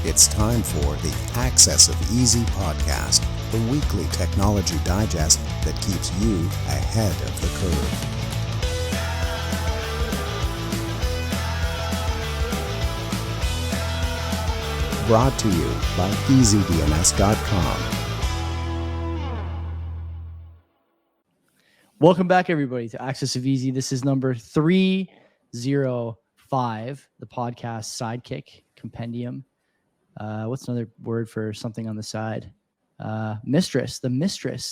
It's time for the Access of Easy podcast, the weekly technology digest that keeps you ahead of the curve. Brought to you by EasyDNS.com. Welcome back, everybody, to Access of Easy. This is number 305, the podcast sidekick compendium. What's another word for something on the side? Mistress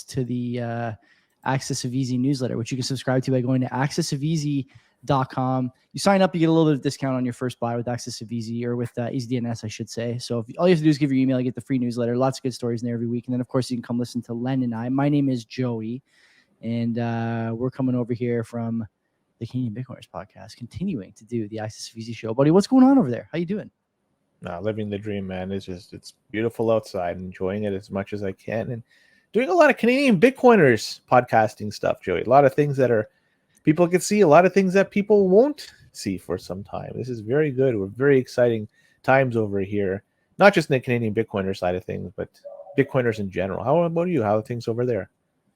to the Access of Easy newsletter, which you can subscribe to by going to accessofeasy.com. You sign up, you get a little bit of discount on your first buy with Access of Easy, or with EasyDNS, I should say. So all you have to do is give your email, you get the free newsletter. Lots of good stories in there every week. And then, of course, you can come listen to Len and I. My name is Joey. And we're coming over here from the Canadian Bitcoiners podcast, continuing to do the Access of Easy show. Buddy, what's going on over there? How you doing? Living the dream, man. It's beautiful outside, enjoying it as much as I can, and doing a lot of Canadian Bitcoiners podcasting stuff, Joey. A lot of things that people can see, a lot of things that people won't see for some time. This is very good. We're very exciting times over here, not just in the Canadian Bitcoiner side of things, but Bitcoiners in general. How about you? How are things over there?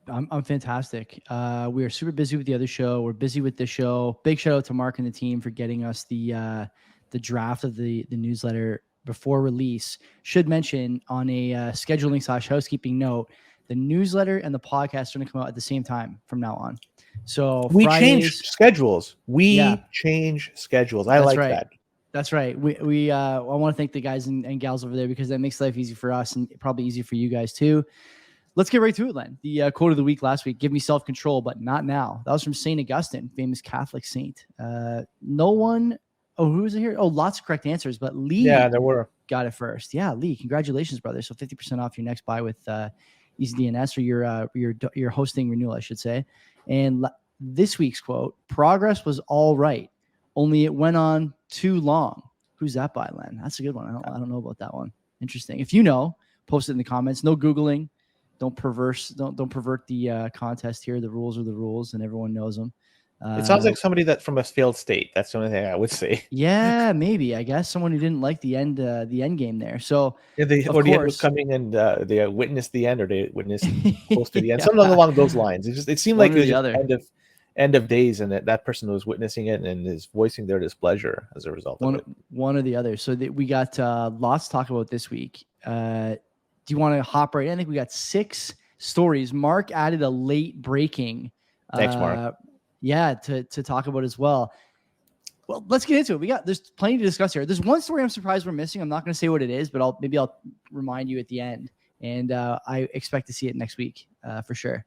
I'm fantastic. We are super busy with the other show. We're busy with this show. Big shout out to Mark and the team for getting us the draft of the newsletter before release. Should mention on a scheduling/housekeeping note, the newsletter and the podcast are going to come out at the same time from now on. So we Fridays, change schedules. Change schedules. I like that. That's right. We I want to thank the guys and gals over there, because that makes life easy for us and probably easy for you guys too. Let's get right to it, Len. The quote of the week last week: "Give me self-control, but not now." That was from St. Augustine, famous Catholic saint. No one. Oh, who was it here? Oh, lots of correct answers, but Lee. Yeah, there were. Got it first. Yeah, Lee. Congratulations, brother. So 50% off your next buy with EasyDNS, or your hosting renewal, I should say. And this week's quote: "Progress was all right, only it went on too long." Who's that by, Len? That's a good one. I don't know about that one. Interesting. If you know, post it in the comments. No Googling. Don't pervert the contest here. The rules are the rules, and everyone knows them. It sounds like somebody that from a failed state. That's the only thing I would say. Yeah, maybe. I guess someone who didn't like the end game there. So the end was coming, and they witnessed the end, or they witnessed close to the end. Something along those lines. It seemed like it was just end of days, and that person was witnessing it and is voicing their displeasure as a result of it. One or the other. So we got lots to talk about this week. Do you want to hop right in? I think we got 6 stories. Mark added a late breaking. Thanks, Mark. To talk about as well. Well, let's get into it. There's plenty to discuss here. There's one story I'm surprised we're missing. I'm not going to say what it is, but I'll remind you at the end. And I expect to see it next week for sure.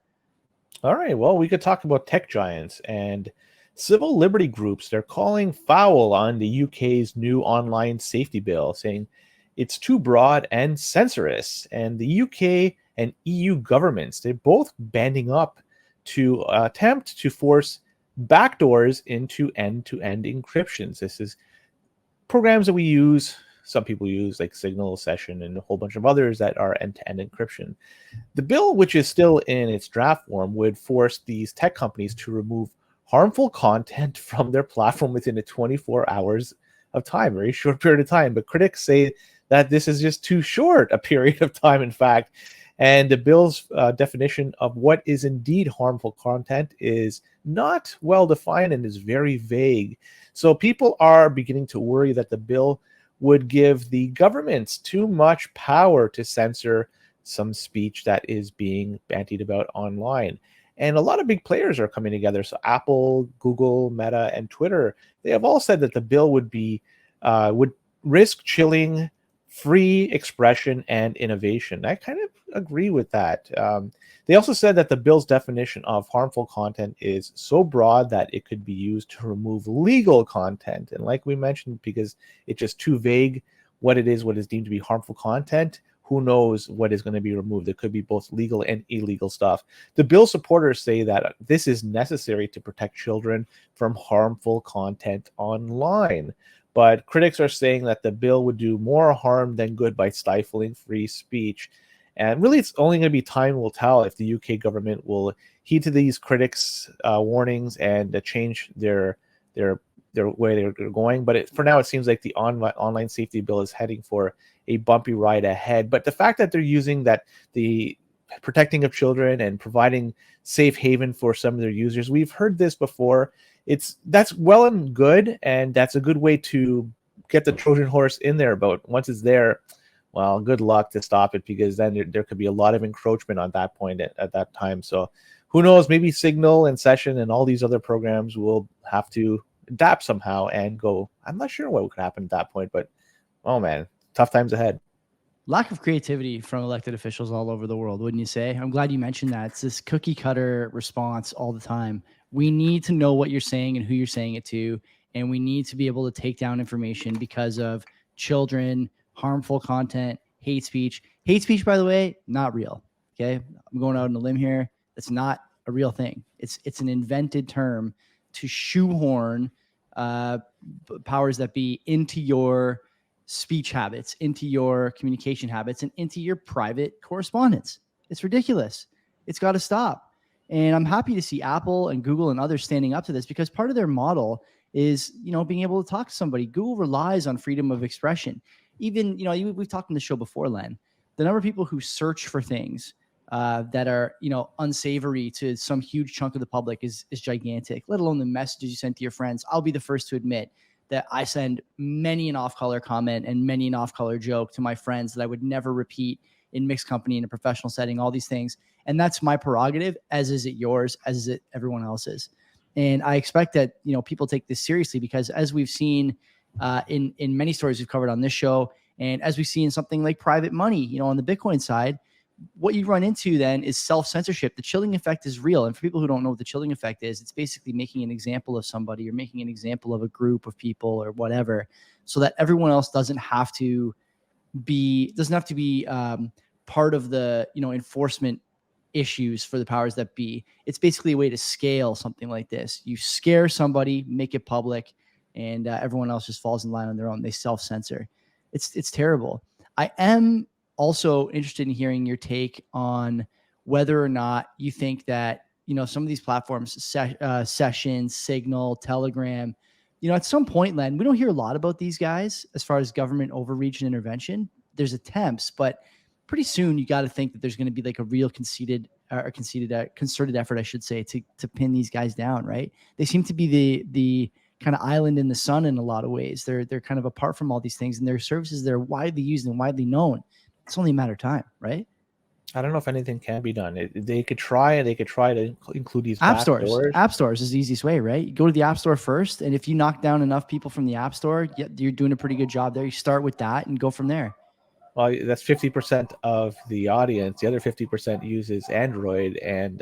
All right. Well, we could talk about tech giants and civil liberty groups. They're calling foul on the UK's new online safety bill, saying it's too broad and censorious. And the UK and EU governments, they're both banding up to attempt to force backdoors into end-to-end encryptions. This is programs that we use, some people use, like Signal, Session, and a whole bunch of others that are end-to-end encryption. The bill, which is still in its draft form, would force these tech companies to remove harmful content from their platform within 24 hours of time, very short period of time. But critics say that this is just too short a period of time, in fact. And the bill's definition of what is indeed harmful content is not well defined and is very vague. So people are beginning to worry that the bill would give the governments too much power to censor some speech that is being bandied about online. And a lot of big players are coming together. So Apple, Google, Meta, and Twitter, they have all said that the bill would risk chilling free expression and innovation. I kind of agree with that. They also said that the bill's definition of harmful content is so broad that it could be used to remove legal content. And like we mentioned, because it's just too vague what is deemed to be harmful content, who knows what is going to be removed. It could be both legal and illegal stuff. The bill supporters say that this is necessary to protect children from harmful content online. But critics are saying that the bill would do more harm than good by stifling free speech. And really, it's only going to be time will tell if the UK government will heed to these critics' warnings and change their their way they're going. But for now, it seems like the online safety bill is heading for a bumpy ride ahead. But the fact that they're using the protecting of children and providing safe haven for some of their users, we've heard this before. That's well and good, and that's a good way to get the Trojan horse in there. But once it's there, well, good luck to stop it, because then there could be a lot of encroachment on that point at that time. So who knows, maybe Signal and Session and all these other programs will have to adapt somehow and go. I'm not sure what could happen at that point, but oh man, tough times ahead. Lack of creativity from elected officials all over the world, wouldn't you say? I'm glad you mentioned that. It's this cookie cutter response all the time. We need to know what you're saying and who you're saying it to, and we need to be able to take down information because of children, harmful content, hate speech. Hate speech, by the way, not real. Okay, I'm going out on a limb here. It's not a real thing. It's an invented term to shoehorn powers that be into your speech habits, into your communication habits, and into your private correspondence. It's ridiculous. It's got to stop. And I'm happy to see Apple and Google and others standing up to this, because part of their model is, being able to talk to somebody. Google relies on freedom of expression. Even, we've talked on the show before, Len, the number of people who search for things that are, unsavory to some huge chunk of the public is gigantic, let alone the messages you send to your friends. I'll be the first to admit that I send many an off-color comment and many an off-color joke to my friends that I would never repeat in mixed company, in a professional setting, all these things. And that's my prerogative, as is it yours, as is it everyone else's. And I expect that, people take this seriously, because as we've seen in many stories we've covered on this show, and as we see in something like private money, on the Bitcoin side, what you run into then is self-censorship. The chilling effect is real. And for people who don't know what the chilling effect is, it's basically making an example of somebody, or making an example of a group of people or whatever, so that everyone else doesn't have to be part of the, enforcement issues for the powers that be. It's basically a way to scale something like this. You scare somebody, make it public, and everyone else just falls in line on their own. They self-censor. It's terrible. I am also interested in hearing your take on whether or not you think that, some of these platforms, Session, Signal, Telegram, at some point, Len, we don't hear a lot about these guys as far as government overreach and intervention. There's attempts, but pretty soon you got to think that there's going to be like a real concerted effort, I should say, to pin these guys down, right? They seem to be the kind of island in the sun in a lot of ways. They're kind of apart from all these things, and their services, they're widely used and widely known. It's only a matter of time, right? I don't know if anything can be done. They could try to include these app stores. doors. App stores is the easiest way, right? You go to the app store first, and if you knock down enough people from the app store, you're doing a pretty good job there. You start with that and go from there. Well, that's 50% of the audience. The other 50% uses Android, and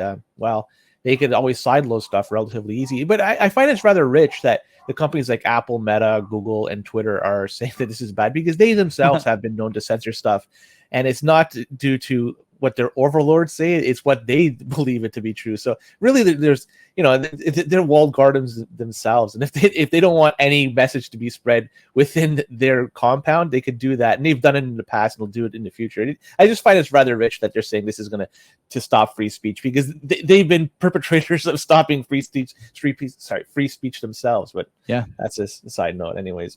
they could always sideload stuff relatively easy. But I find it's rather rich that the companies like Apple, Meta, Google, and Twitter are saying that this is bad, because they themselves have been known to censor stuff, and it's not due to what their overlords say, it's what they believe it to be true. So really, there's they're walled gardens themselves, and if they don't want any message to be spread within their compound, they could do that, and they've done it in the past, and they'll do it in the future. I just find it's rather rich that they're saying this is going to stop free speech, because they've been perpetrators of stopping free speech themselves. But yeah, that's a side note. Anyways,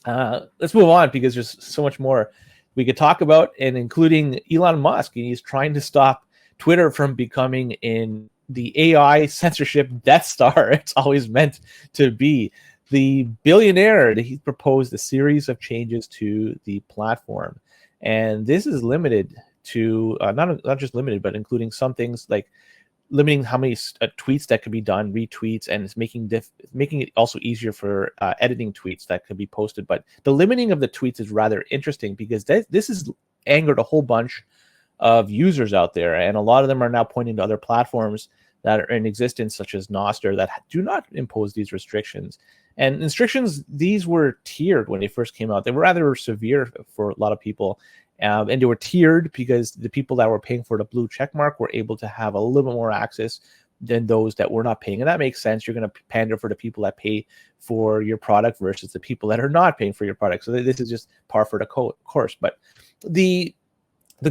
let's move on, because there's so much more we could talk about, and including Elon Musk. And he's trying to stop Twitter from becoming in the AI censorship Death Star it's always meant to be. The billionaire, he proposed a series of changes to the platform, and this is limited to not just limited, but including some things like limiting how many tweets that could be done, retweets, and it's making it also easier for editing tweets that could be posted. But the limiting of the tweets is rather interesting, because this has angered a whole bunch of users out there, and a lot of them are now pointing to other platforms that are in existence, such as Nostr, that do not impose these restrictions. And restrictions, these were tiered when they first came out. They were rather severe for a lot of people. And they were tiered because the people that were paying for the blue check mark were able to have a little bit more access than those that were not paying. And that makes sense. You're going to pander for the people that pay for your product versus the people that are not paying for your product. So this is just par for the course. But the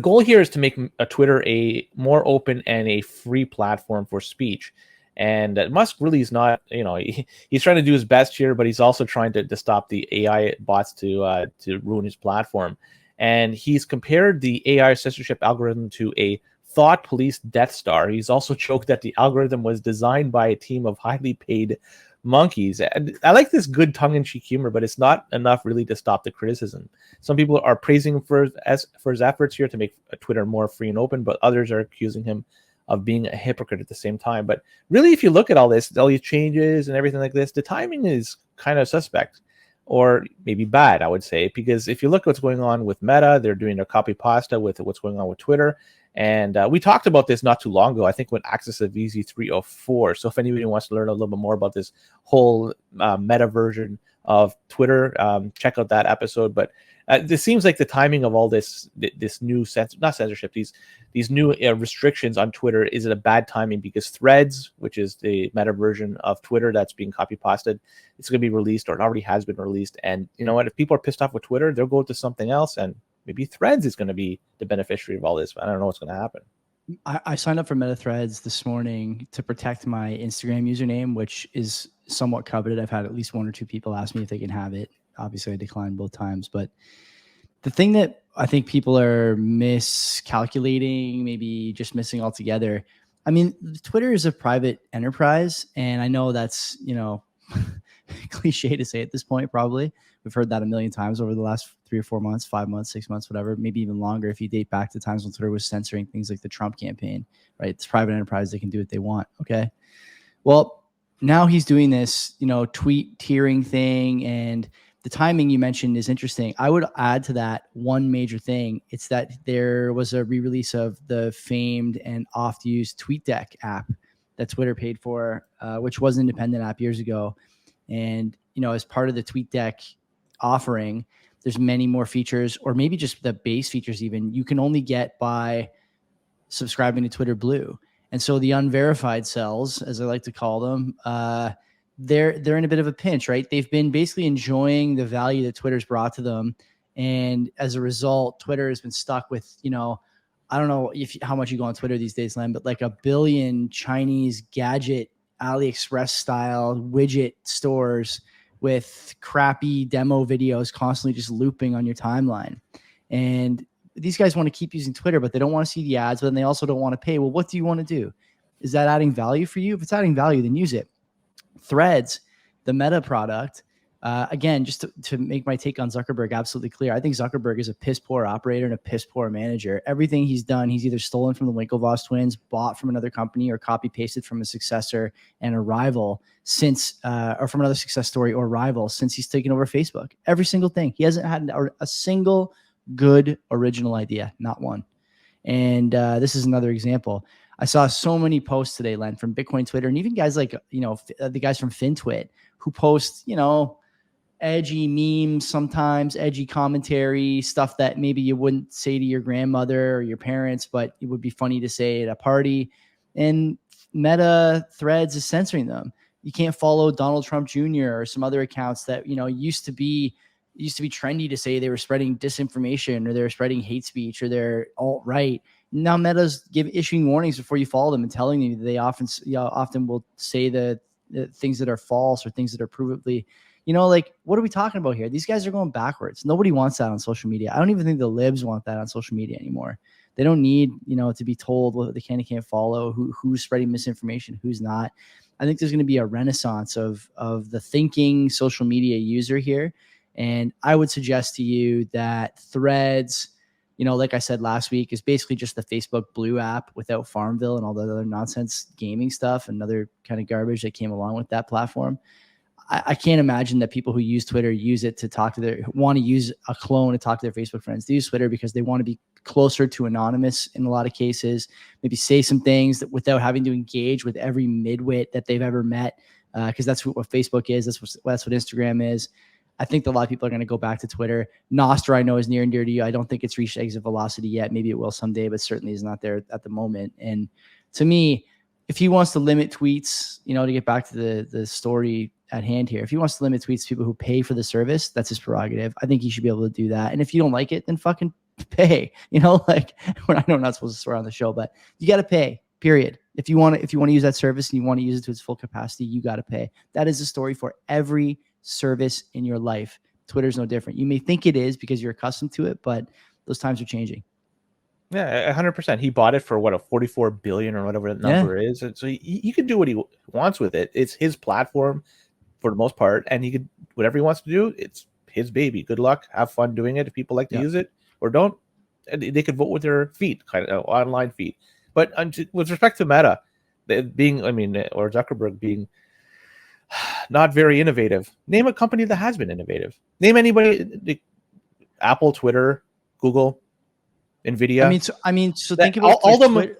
goal here is to make Twitter a more open and a free platform for speech. And Musk really is not, he's trying to do his best here, but he's also trying to stop the AI bots to ruin his platform. And he's compared the AI censorship algorithm to a thought police Death Star. He's also joked that the algorithm was designed by a team of highly paid monkeys. And I like this good tongue-in-cheek humor, but it's not enough really to stop the criticism. Some people are praising him for his efforts here to make Twitter more free and open, but others are accusing him of being a hypocrite at the same time. But really, if you look at all these changes and everything like this, the timing is kind of suspect, or maybe bad, I would say, because if you look at what's going on with Meta, they're doing a copy pasta with what's going on with Twitter. And we talked about this not too long ago, I think, when Access of VZ304. So if anybody wants to learn a little bit more about this whole meta version of Twitter, check out that episode. But this seems like the timing of all this new not censorship, these new restrictions on Twitter is at a bad timing, because Threads, which is the meta version of Twitter that's being copy pasted, it's going to be released, or it already has been released. And you know what? If people are pissed off with Twitter, they'll go to something else, and maybe Threads is going to be the beneficiary of all this. I don't know what's going to happen. I signed up for Meta Threads this morning to protect my Instagram username, which is somewhat coveted. I've had at least one or two people ask me if they can have it. Obviously, I declined both times. But the thing that I think people are miscalculating, maybe just missing altogether, I mean, Twitter is a private enterprise. And I know that's, cliche to say at this point, probably. We've heard that a million times over the last 3 or 4 months, 5 months, 6 months, whatever, maybe even longer if you date back to times when Twitter was censoring things like the Trump campaign, right? It's private enterprise. They can do what they want. Okay. Well, now he's doing this, tweet tiering thing, and the timing you mentioned is interesting. I would add to that one major thing. It's that there was a re-release of the famed and oft-used TweetDeck app that Twitter paid for, which was an independent app years ago. And, as part of the TweetDeck offering, there's many more features, or maybe just the base features even, you can only get by subscribing to Twitter Blue. And so the unverified cells, as I like to call them, they're in a bit of a pinch, right? They've been basically enjoying the value that Twitter's brought to them. And as a result, Twitter has been stuck with, I don't know how much you go on Twitter these days, Len, but like 1 billion Chinese gadget, AliExpress style widget stores with crappy demo videos constantly just looping on your timeline. And these guys want to keep using Twitter, but they don't want to see the ads, but then they also don't want to pay. Well, what do you want to do? Is that adding value for you? If it's adding value, then use it. Threads, the Meta product, again, just to make my take on Zuckerberg absolutely clear, I think Zuckerberg is a piss poor operator and a piss poor manager. Everything he's done, he's either stolen from the Winklevoss twins, bought from another company, or copy pasted from a successor and a rival since, or from another success story or rival since he's taken over Facebook. Every single thing. He hasn't had a single good original idea, not one. And this is another example. I saw so many posts today, Len, from Bitcoin Twitter, and even guys like, the guys from FinTwit who post, edgy memes, sometimes edgy commentary, stuff that maybe you wouldn't say to your grandmother or your parents, but it would be funny to say at a party. And Meta Threads is censoring them. You can't follow Donald Trump Jr. or some other accounts that, used to be trendy to say they were spreading disinformation, or they were spreading hate speech, or they're alt-right. Now Meta's issuing warnings before you follow them and telling you that they often will say the things that are false or things that are provably, what are we talking about here? These guys are going backwards. Nobody wants that on social media. I don't even think the libs want that on social media anymore. They don't need, to be told what they can and can't follow, who's spreading misinformation, who's not. I think there's going to be a renaissance of the thinking social media user here. And I would suggest to you that Threads, like I said last week, is basically just the Facebook Blue app without Farmville and all the other nonsense gaming stuff and other kind of garbage that came along with that platform. I can't imagine that people who use Twitter use it to want to use a clone to talk to their Facebook friends. They use Twitter because they want to be closer to anonymous in a lot of cases, maybe say some things that without having to engage with every midwit that they've ever met, because that's what Facebook is. That's what Instagram is. I think that a lot of people are going to go back to Twitter. Nostr, I know, is near and dear to you. I don't think it's reached exit velocity yet. Maybe it will someday, but certainly is not there at the moment. And to me, if he wants to limit tweets, to get back to the story at hand here, if he wants to limit tweets to people who pay for the service, that's his prerogative. I think he should be able to do that. And if you don't like it, then fucking pay. I know I'm not supposed to swear on the show, but you got to pay. period. If you want to use that service and you want to use it to its full capacity, you got to pay. That is the story for every service in your life. Twitter's no different. You may think it is because you're accustomed to it, but those times are changing. Yeah, 100%. He bought it for what, a 44 billion or whatever that number is. And so he can do what he wants with it. It's his platform for the most part, and he could whatever he wants to do. It's his baby. Good luck. Have fun doing it. If people like to use it or don't, they could vote with their feet, kind of online feet. But with respect to Meta, being, or Zuckerberg being not very innovative, name a company that has been innovative. Name anybody. Apple, Twitter, Google, Nvidia. So think about all them.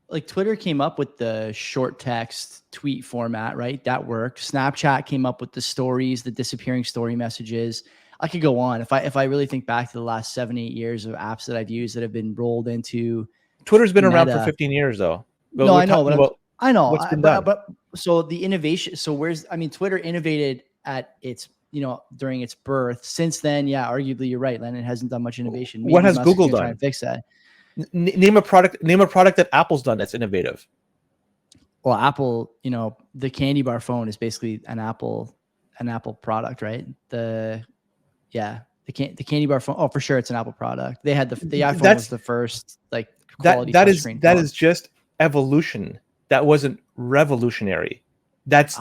Like Twitter came up with the short text tweet format, right? That worked. Snapchat came up with the stories, the disappearing story messages. I could go on. If I really think back to the last 7-8 years of apps that I've used that have been rolled into Twitter's been around for 15 years though. But I know. What's been done? But so the innovation. So Twitter innovated at its, during its birth. Since then, arguably you're right, Len. It hasn't done much innovation. Maybe what has Musk Google done? Trying to fix that. Name a product that Apple's done that's innovative. Well, Apple, the candy bar phone is basically an Apple product, right? The candy bar phone. Oh, for sure, it's an Apple product. They had the iPhone was the first quality touchscreen. That is just evolution. That wasn't revolutionary. That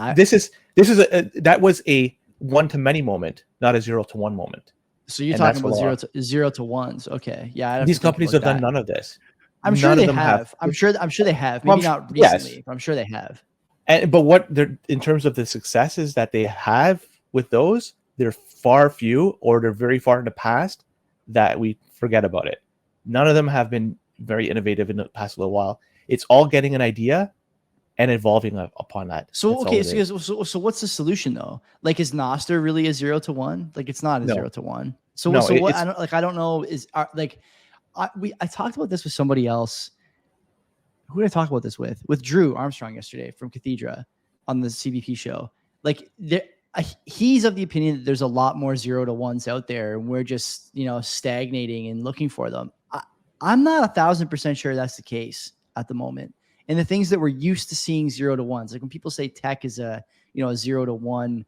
was a one to many moment, not a 0 to 1 moment. So you're talking about zero to ones. Okay. Yeah. These companies have done none of this. I'm sure they have. I'm sure they have. Maybe not recently, but I'm sure they have. But what they're, in terms of the successes that they have with those, they're far few, or they're very far in the past that we forget about it. None of them have been very innovative in the past little while. It's all getting an idea and evolving upon that. So what's the solution though? Like, is Nostr really a 0 to 1? Like, it's not a 0 to 1. So what? I don't know. I talked about this with somebody else. Who did I talk about this with? With Drew Armstrong yesterday from Cathedra on the CBP show. Like, he's of the opinion that there's a lot more 0 to 1s out there, and we're just stagnating and looking for them. I'm not 1,000% sure that's the case at the moment. And the things that we're used to seeing 0 to 1s, like when people say tech is a 0 to 1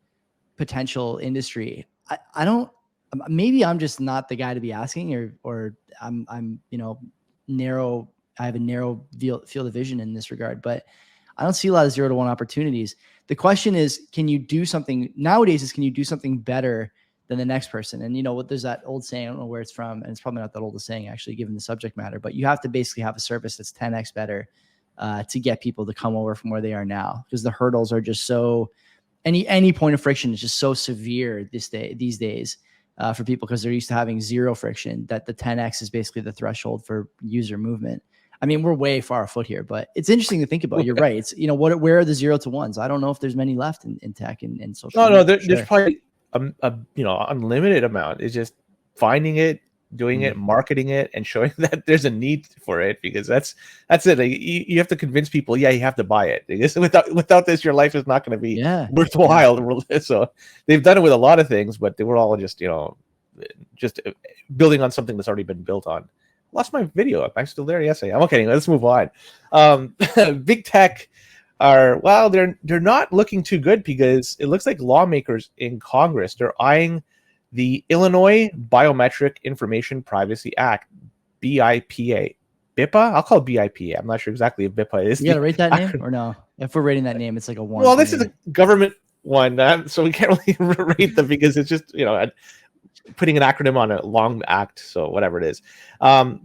potential industry, I don't. Maybe I'm just not the guy to be asking, or I'm narrow. I have a narrow field of vision in this regard, but I don't see a lot of 0 to 1 opportunities. The question is, can you do something nowadays? Can you do something better than the next person? And there's that old saying, I don't know where it's from, and it's probably not that old a saying actually, given the subject matter, but you have to basically have a service that's 10x better to get people to come over from where they are now, because the hurdles are just so, any point of friction is just so severe these days for people, because they're used to having zero friction, that the 10x is basically the threshold for user movement. I mean, we're way far afoot here, but it's interesting to think about. You're right. It's, where are the 0 to 1s? I don't know if there's many left in tech and social media. There's probably a unlimited amount. It's just finding it, doing it, marketing it, and showing that there's a need for it, because that's it. Like, you have to convince people, you have to buy it. Because without this, your life is not going to be worthwhile. So they've done it with a lot of things, but they were all just building on something that's already been built on. Lost my video. Am I still there? Yes, I am. Okay, anyway, let's move on. Big tech they're not looking too good, because it looks like lawmakers in Congress, they're eyeing the Illinois Biometric Information Privacy Act, BIPA. BIPA? I'll call it BIPA. I'm not sure exactly if BIPA is. You got to rate that name or no? If we're rating that name, it's like a 1. Well, this is a government one, so we can't really rate them, because it's just, putting an acronym on a long act, so whatever it is.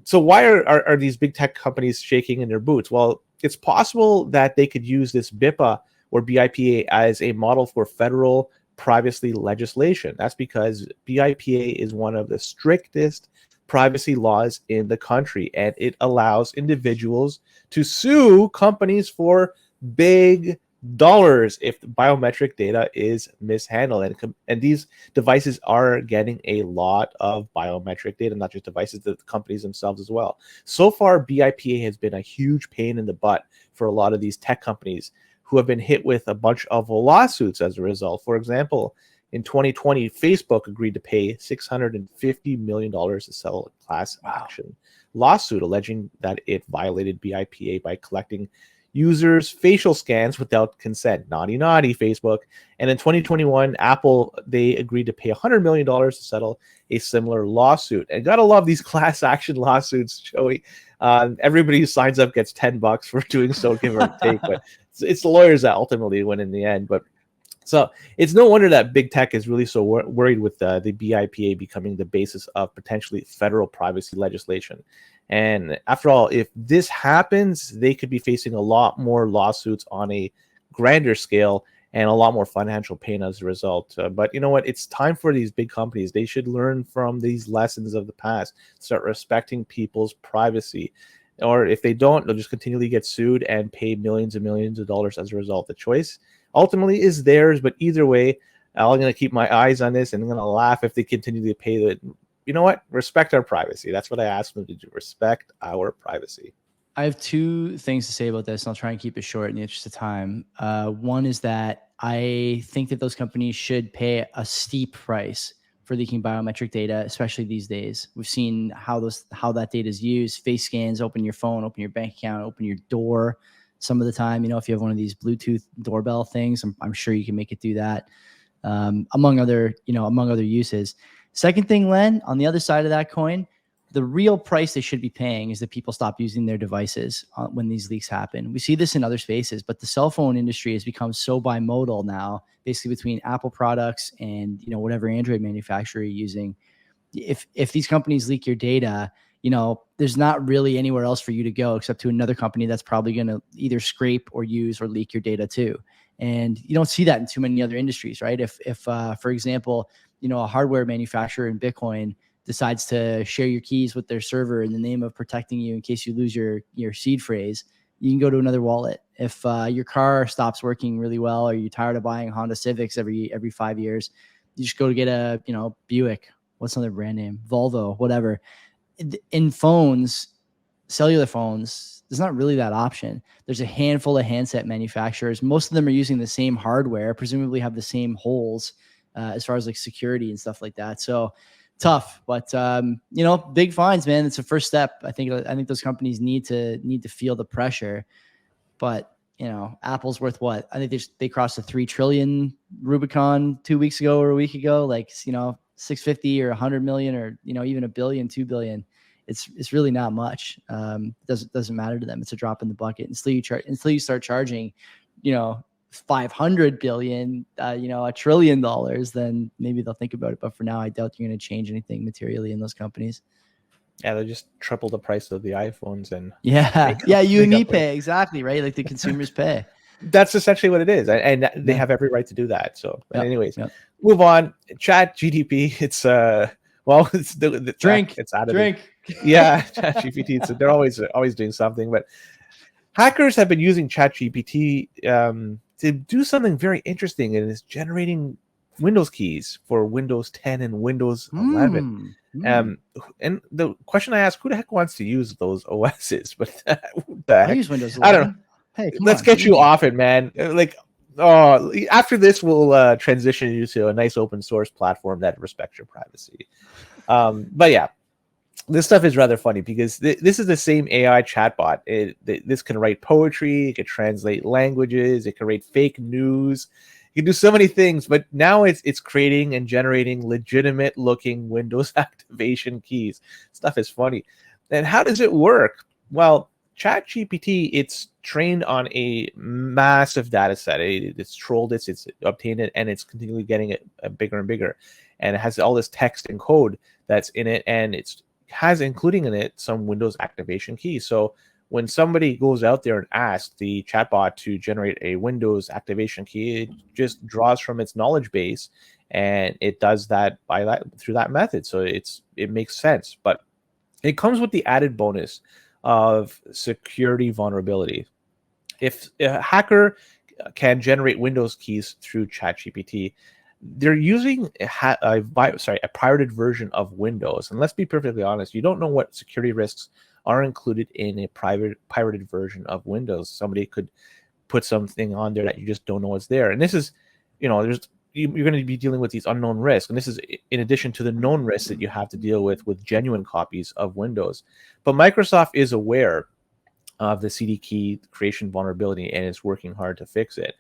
So why are these big tech companies shaking in their boots? Well, it's possible that they could use this BIPA or BIPA as a model for federal privacy legislation. That's because BIPA is one of the strictest privacy laws in the country, and it allows individuals to sue companies for big dollars if the biometric data is mishandled. And these devices are getting a lot of biometric data, not just devices, the companies themselves as well. So far, BIPA has been a huge pain in the butt for a lot of these tech companies, who have been hit with a bunch of lawsuits as a result. For example, In 2020, Facebook agreed to pay $650 million to settle a class action lawsuit alleging that it violated BIPA by collecting users' facial scans without consent. Naughty, naughty, Facebook. And in 2021, Apple, they agreed to pay $100 million to settle a similar lawsuit. And gotta love these class action lawsuits, Joey. Everybody who signs up gets $10 for doing so, give or take. But it's the lawyers that ultimately win in the end. But so it's no wonder that big tech is really so worried with the BIPA becoming the basis of potentially federal privacy legislation. And after all, if this happens, they could be facing a lot more lawsuits on a grander scale and a lot more financial pain as a result. But you know what? It's time for these big companies. They should learn from these lessons of the past, start respecting people's privacy. Or if they don't, they'll just continually get sued and pay millions and millions of dollars as a result. The choice ultimately is theirs, but either way, I'm going to keep my eyes on this and I'm going to laugh if they continue to pay the, you know what? Respect our privacy. That's what I asked them to do. Respect our privacy. I have two things to say about this, and I'll try and keep it short in the interest of time. One is that I think that those companies should pay a steep price for leaking biometric data, especially these days. We've seen how that data is used. Face scans, open your phone, open your bank account, open your door. Some of the time, if you have one of these Bluetooth doorbell things, I'm sure you can make it do that. Among other uses. Second thing, Len, on the other side of that coin, the real price they should be paying is that people stop using their devices when these leaks happen. We see this in other spaces, but the cell phone industry has become so bimodal now, basically between Apple products and whatever Android manufacturer you're using. If these companies leak your data, there's not really anywhere else for you to go except to another company that's probably going to either scrape or use or leak your data too. And you don't see that in too many other industries, right? If for example, a hardware manufacturer in Bitcoin decides to share your keys with their server in the name of protecting you in case you lose your seed phrase, you can go to another wallet. If your car stops working really well, or you're tired of buying Honda Civics every 5 years, you just go to get a Buick. What's another brand name? Volvo, whatever. In phones, cellular phones, there's not really that option. There's a handful of handset manufacturers. Most of them are using the same hardware, presumably have the same holes as far as like security and stuff like that. So tough, but big fines, man. It's a first step. I think those companies need to feel the pressure. But Apple's worth what? I think they crossed the 3 trillion Rubicon 2 weeks ago or a week ago. Like 650 or 100 million or even $1 billion, $2 billion. It's really not much. Doesn't matter to them. It's a drop in the bucket. Until you start charging, 500 billion, $1 trillion, then maybe they'll think about it. But for now, I doubt you're going to change anything materially in those companies. Yeah, they just triple the price of the iPhones and you and me pay exactly right. Like the consumers pay. That's essentially what it is, and they have every right to do that. So, anyways, yep. Move on. ChatGPT. It's it's the drink. It's out of drink. Yeah, ChatGPT. They're always doing something, but hackers have been using ChatGPT to do something very interesting, and it's generating Windows keys for Windows 10 and Windows 11. And the question I ask, who the heck wants to use those OSs? But I use Windows 11. I don't know. Hey, let's get you off it, man. After this, we'll transition you to a nice open source platform that respects your privacy. But yeah, this stuff is rather funny because this is the same AI chatbot. This can write poetry, it can translate languages, it can write fake news. You can do so many things, but now it's creating and generating legitimate looking Windows activation keys. Stuff is funny. And how does it work? Well, ChatGPT, it's trained on a massive data set. It's trolled it, it's obtained it, and it's continually getting it bigger and bigger. And it has all this text and code that's in it, and it's has including in it some Windows activation keys. So when somebody goes out there and asks the chatbot to generate a Windows activation key, it just draws from its knowledge base, and it does that through that method. So it makes sense, but it comes with the added bonus of security vulnerability. If a hacker can generate Windows keys through ChatGPT, they're using a pirated version of Windows. And let's be perfectly honest, you don't know what security risks are included in a pirated version of Windows. Somebody could put something on there that you just don't know what's there. And this is, there's you're going to be dealing with these unknown risks. And this is in addition to the known risks that you have to deal with genuine copies of Windows. But Microsoft is aware of the CD key creation vulnerability and is working hard to fix it.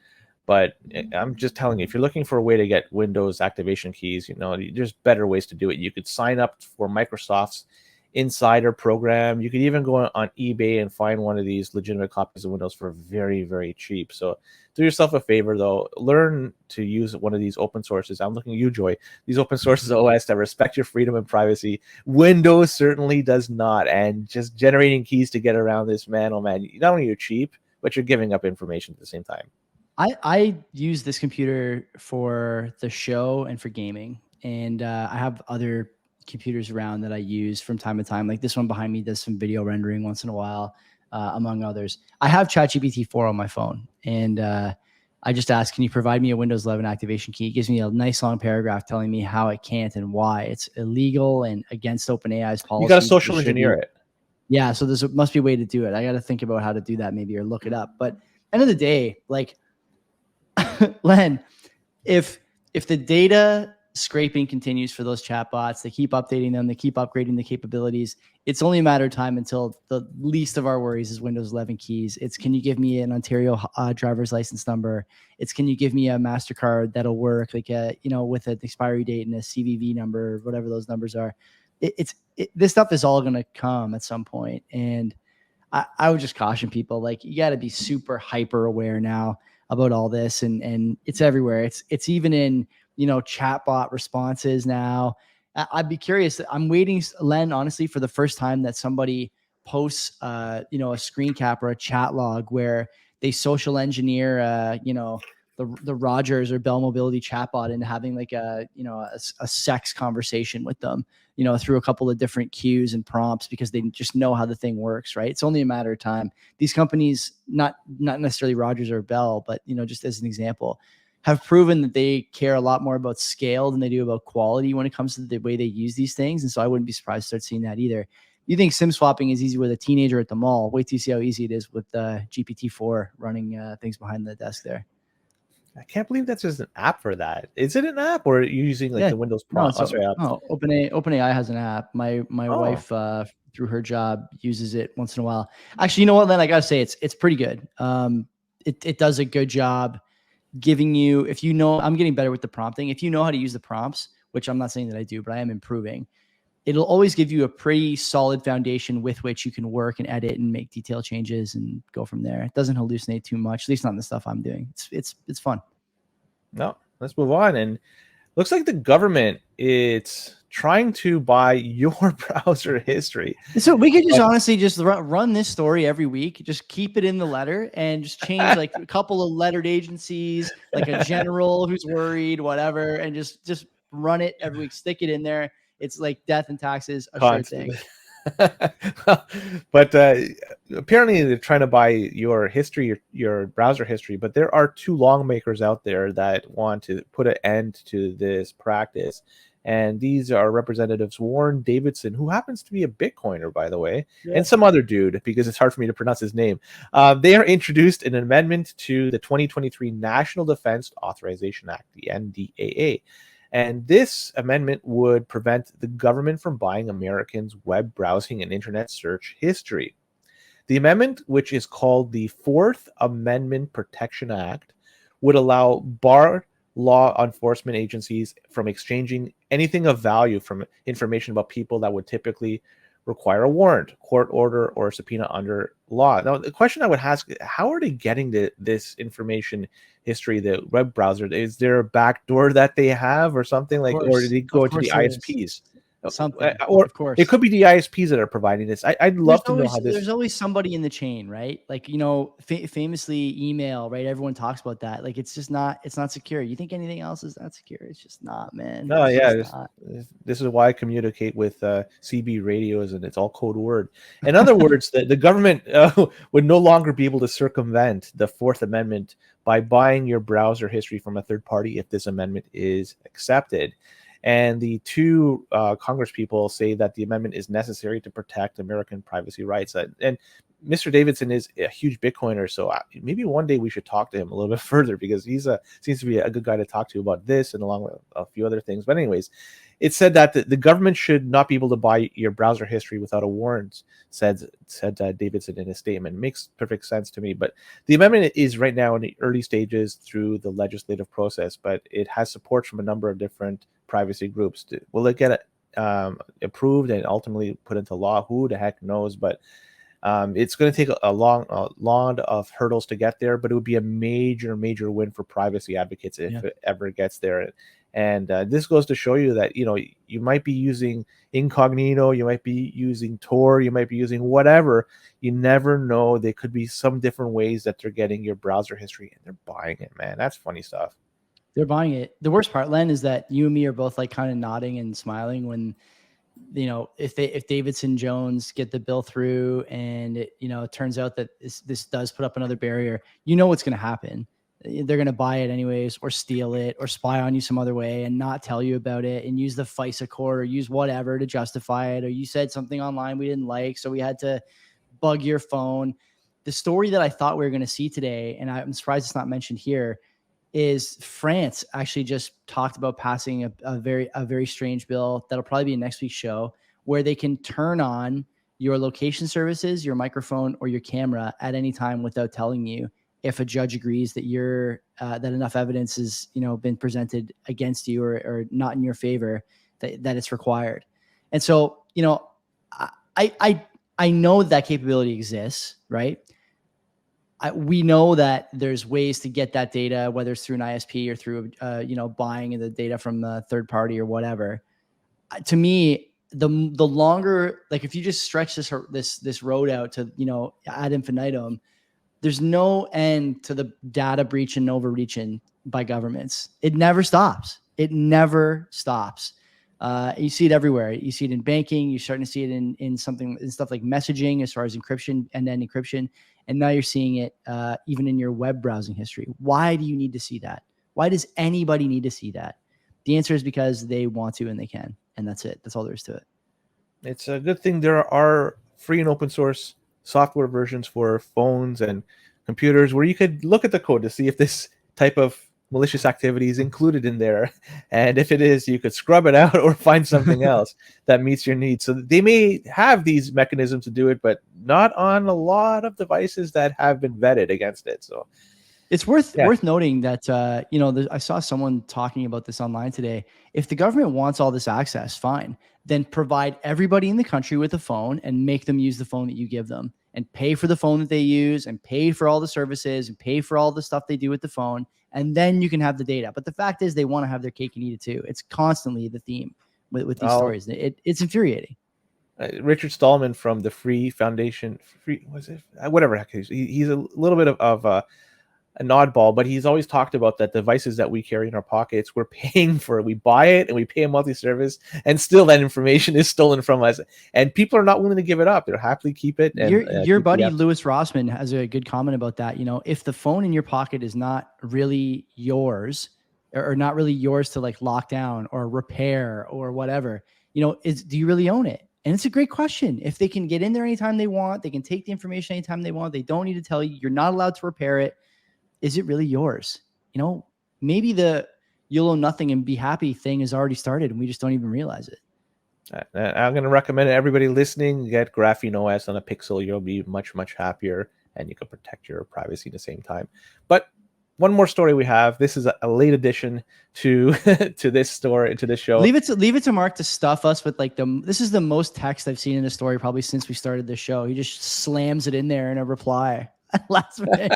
But I'm just telling you, if you're looking for a way to get Windows activation keys, there's better ways to do it. You could sign up for Microsoft's Insider program. You could even go on eBay and find one of these legitimate copies of Windows for very, very cheap. So do yourself a favor, though. Learn to use one of these open sources. I'm looking at you, Joy. These open sources OS that respect your freedom and privacy. Windows certainly does not. And just generating keys to get around this, man, oh man, not only you're cheap, but you're giving up information at the same time. I use this computer for the show and for gaming. And I have other computers around that I use from time to time. Like this one behind me does some video rendering once in a while, among others. I have ChatGPT 4 on my phone, and I just asked, can you provide me a Windows 11 activation key? It gives me a nice long paragraph telling me how it can't and why. It's illegal and against OpenAI's policy. You got to social engineer it. Yeah, so there must be a way to do it. I got to think about how to do that maybe, or look it up. But end of the day, like, Len, if the data scraping continues for those chatbots, they keep updating them, they keep upgrading the capabilities, it's only a matter of time until the least of our worries is Windows 11 keys. It's, can you give me an Ontario driver's license number? It's, can you give me a MasterCard that'll work, like with an expiry date and a CVV number, whatever those numbers are. This stuff is all going to come at some point. And I would just caution people, like, you got to be super hyper aware now about all this, and it's everywhere. It's even in, chatbot responses now. I'd be curious. I'm waiting, Len, honestly, for the first time that somebody posts, a screen cap or a chat log where they social engineer, the Rogers or Bell Mobility chatbot into having like a sex conversation with them, through a couple of different cues and prompts, because they just know how the thing works, right? It's only a matter of time. These companies, not necessarily Rogers or Bell, but, just as an example, have proven that they care a lot more about scale than they do about quality when it comes to the way they use these things. And so I wouldn't be surprised to start seeing that either. You think SIM swapping is easy with a teenager at the mall? Wait till you see how easy it is with GPT-4 running things behind the desk there. I can't believe that's just an app for that. Is it an app, or are you using the Windows prompt? No, OpenAI has an app. My wife, through her job, uses it once in a while. Actually, you know what, Len? I gotta say, it's pretty good. It does a good job giving you, if you know, I'm getting better with the prompting. If you know how to use the prompts, which I'm not saying that I do, but I am improving, it'll always give you a pretty solid foundation with which you can work and edit and make detail changes and go from there. It doesn't hallucinate too much, at least not in the stuff I'm doing. It's fun. No, let's move on. And looks like the government is trying to buy your browser history. So we could just honestly just run this story every week. Just keep it in the letter and just change like a couple of lettered agencies, like a general who's worried, whatever, and just run it every week. Stick it in there. It's like death and taxes, a sure thing. But apparently they're trying to buy your history, your browser history. But there are two lawmakers out there that want to put an end to this practice. And these are Representatives Warren Davidson, who happens to be a Bitcoiner, by the way, and some other dude, because it's hard for me to pronounce his name. They are introduced an amendment to the 2023 National Defense Authorization Act, the NDAA. And this amendment would prevent the government from buying Americans' web browsing and internet search history. The amendment, which is called the Fourth Amendment Protection Act, would allow bar law enforcement agencies from exchanging anything of value from information about people that would typically require a warrant, court order, or a subpoena under law. Now, the question I would ask, how are they getting this information history, the web browser? Is there a back door that they have or something, like, or did they go into the ISPs? Something, or of course, it could be the ISPs that are providing this. I'd love to know how this. There's always somebody in the chain, right? Like, famously email, right? Everyone talks about that. Like, it's not secure. You think anything else is not secure? It's just not, man. No, this is why I communicate with CB radios, and it's all code word. In other words, the government would no longer be able to circumvent the Fourth Amendment by buying your browser history from a third party if this amendment is accepted. And the two Congress people say that the amendment is necessary to protect American privacy rights. And Mr. Davidson is a huge Bitcoiner, so maybe one day we should talk to him a little bit further, because he's seems to be a good guy to talk to about this and along with a few other things. But anyways, it said that the government should not be able to buy your browser history without a warrant, said Davidson in his statement. Makes perfect sense to me. But the amendment is right now in the early stages through the legislative process, but it has support from a number of different privacy groups. Will it get approved and ultimately put into law? Who the heck knows? But it's going to take a lot of hurdles to get there, but it would be a major win for privacy advocates if it ever gets there. And this goes to show you that, you might be using incognito, you might be using Tor, you might be using whatever. You never know. There could be some different ways that they're getting your browser history, and they're buying it, man. That's funny stuff. They're buying it. The worst part, Len, is that you and me are both like kind of nodding and smiling when, if Davidson Jones get the bill through and it turns out that this does put up another barrier, what's going to happen. They're going to buy it anyways, or steal it, or spy on you some other way and not tell you about it, and use the FISA court or use whatever to justify it. Or you said something online we didn't like, so we had to bug your phone. The story that I thought we were going to see today, and I'm surprised it's not mentioned here, is France actually just talked about passing a very strange bill that'll probably be in next week's show, where they can turn on your location services, your microphone, or your camera at any time without telling you, if a judge agrees that that enough evidence has been presented against you or not in your favor, that it's required. And so I know that capability exists, right? We know that there's ways to get that data, whether it's through an ISP or through buying the data from a third party or whatever. To me, the longer, like, if you just stretch this road out to ad infinitum, there's no end to the data breach and overreaching by governments. It never stops. You see it everywhere. You see it in banking. You're starting to see it in stuff like messaging, as far as encryption and then encryption. And now you're seeing it even in your web browsing history. Why do you need to see that? Why does anybody need to see that? The answer is because they want to and they can. And that's it. That's all there is to it. It's a good thing there are free and open source software versions for phones and computers where you could look at the code to see if this type of malicious activity is included in there. And if it is, you could scrub it out or find something else that meets your needs. So they may have these mechanisms to do it, but not on a lot of devices that have been vetted against it. So it's worth noting that, I saw someone talking about this online today. If the government wants all this access, fine, then provide everybody in the country with a phone and make them use the phone that you give them, and pay for the phone that they use, and pay for all the services, and pay for all the stuff they do with the phone. And then you can have the data. But the fact is, they want to have their cake and eat it too. It's constantly the theme with these stories. It's infuriating. Richard Stallman from the Free Foundation, whatever, he's a little bit of an oddball, but he's always talked about that devices that we carry in our pockets, we're paying for. We buy it and we pay a monthly service, and still that information is stolen from us. And people are not willing to give it up. They'll happily keep it. And your buddy Louis Rossman has a good comment about that. If the phone in your pocket is not really yours, or not really yours to like lock down or repair or whatever, do you really own it? And it's a great question. If they can get in there anytime they want, they can take the information anytime they want, they don't need to tell you, you're not allowed to repair it. Is it really yours? Maybe the you'll own nothing and be happy thing has already started and we just don't even realize it. I'm going to recommend everybody listening, get Graphene OS on a Pixel. You'll be much happier, and you can protect your privacy at the same time. But one more story we have. This is a late addition to this story, to this show. Leave it to Mark to stuff us with this is the most text I've seen in a story probably since we started this show. He just slams it in there in a reply. Last minute.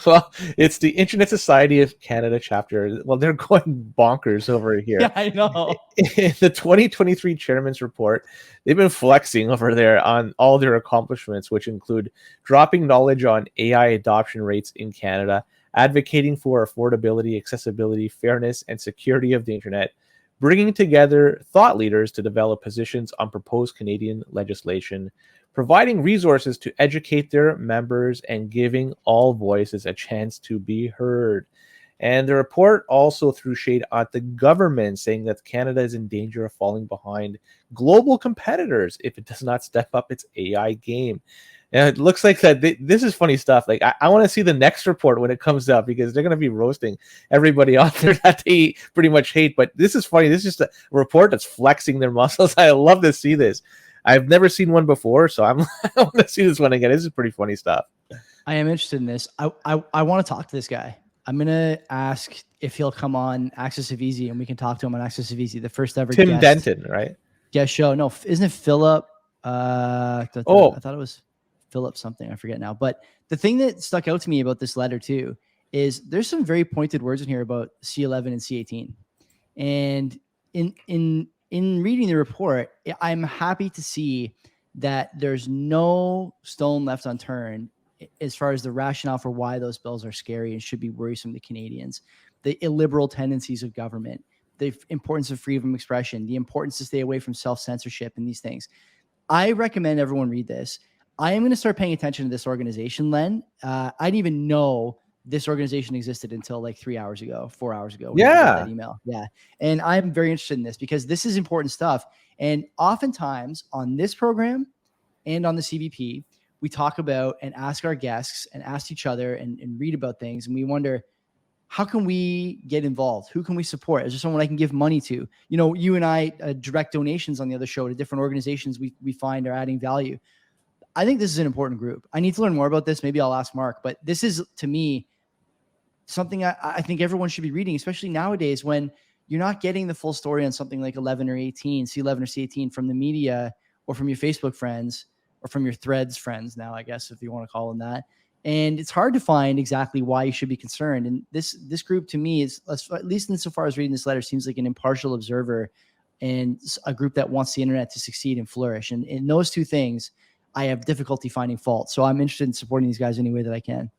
Well, it's the Internet Society of Canada chapter. Well, they're going bonkers over here. Yeah, I know. In the 2023 Chairman's Report, they've been flexing over there on all their accomplishments, which include dropping knowledge on AI adoption rates in Canada, advocating for affordability, accessibility, fairness, and security of the internet, bringing together thought leaders to develop positions on proposed Canadian legislation, providing resources to educate their members, and giving all voices a chance to be heard. And the report also threw shade at the government, saying that Canada is in danger of falling behind global competitors if it does not step up its AI game. And it looks like that this is funny stuff. Like I want to see the next report when it comes up, because they're going to be roasting everybody out there that they pretty much hate. But this is funny. This is just a report that's flexing their muscles. I love to see this. I've never seen one before, so I want to see this one again. This is pretty funny stuff. I am interested in this. I want to talk to this guy. I'm gonna ask if he'll come on Access of Easy, and we can talk to him on Access of Easy, the first ever Tim Denton, right? Guest show. No, isn't it Philip? I thought it was Philip something. I forget now. But the thing that stuck out to me about this letter too is there's some very pointed words in here about C11 and C18. And in reading the report, I'm happy to see that there's no stone left unturned as far as the rationale for why those bills are scary and should be worrisome to Canadians. The illiberal tendencies of government, the importance of freedom of expression, the importance to stay away from self-censorship and these things. I recommend everyone read this. I am going to start paying attention to this organization, Len. I didn't even know this organization existed until like 4 hours ago. When I got that email. Yeah. And I'm very interested in this because this is important stuff. And oftentimes on this program and on the CBP, we talk about and ask our guests and ask each other and read about things. And we wonder, how can we get involved? Who can we support? Is there someone I can give money to? You know, you and I direct donations on the other show to different organizations we find are adding value. I think this is an important group. I need to learn more about this. Maybe I'll ask Mark, but this is, to me, something I think everyone should be reading, especially nowadays when you're not getting the full story on something like 11 or 18, C11 or C18 from the media or from your Facebook friends or from your Threads friends now, I guess, if you want to call them that. And it's hard to find exactly why you should be concerned. And this group, to me, is, at least insofar as reading this letter, seems like an impartial observer and a group that wants the internet to succeed and flourish. And in those two things, I have difficulty finding fault. So I'm interested in supporting these guys any way that I can.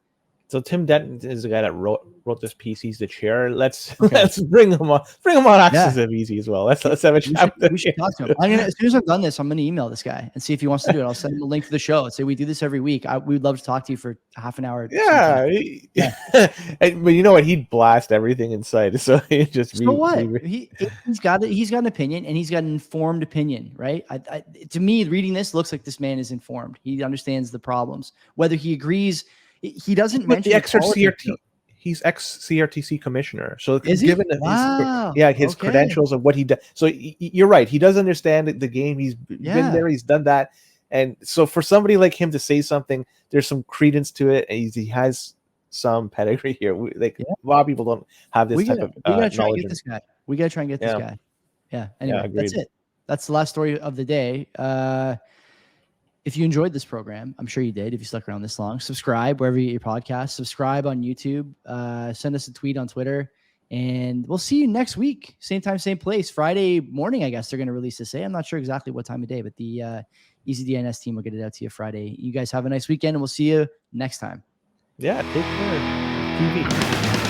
So Tim Denton is the guy that wrote this piece. He's the chair. Let's bring him on. Bring him on Access of Easy as well. Let's have a chat. We should talk to him. As soon as I've done this, I'm going to email this guy and see if he wants to do it. I'll send him a link to the show and say we do this every week. We'd love to talk to you for half an hour. Yeah. But you know what? He'd blast everything inside. So he just he's got an opinion, and he's got an informed opinion, right? To me, reading this looks like this man is informed. He understands the problems. Whether he agrees. He doesn't mention the ex-CRT. He's ex-CRTC commissioner, so given his credentials of what he does. So you're right. He does understand the game. He's been there. He's done that, and so for somebody like him to say something, there's some credence to it. And he has some pedigree here. A lot of people don't have this type of we gotta try and knowledge. get this guy. We gotta try and get this guy. Yeah. Anyway, that's it. That's the last story of the day. If you enjoyed this program, I'm sure you did. If you stuck around this long, subscribe wherever you get your podcast. Subscribe on YouTube. Send us a tweet on Twitter, and we'll see you next week. Same time, same place. Friday morning, I guess they're going to release this. I'm not sure exactly what time of day, but the Easy DNS team will get it out to you Friday. You guys have a nice weekend, and we'll see you next time. Yeah, take care. TV.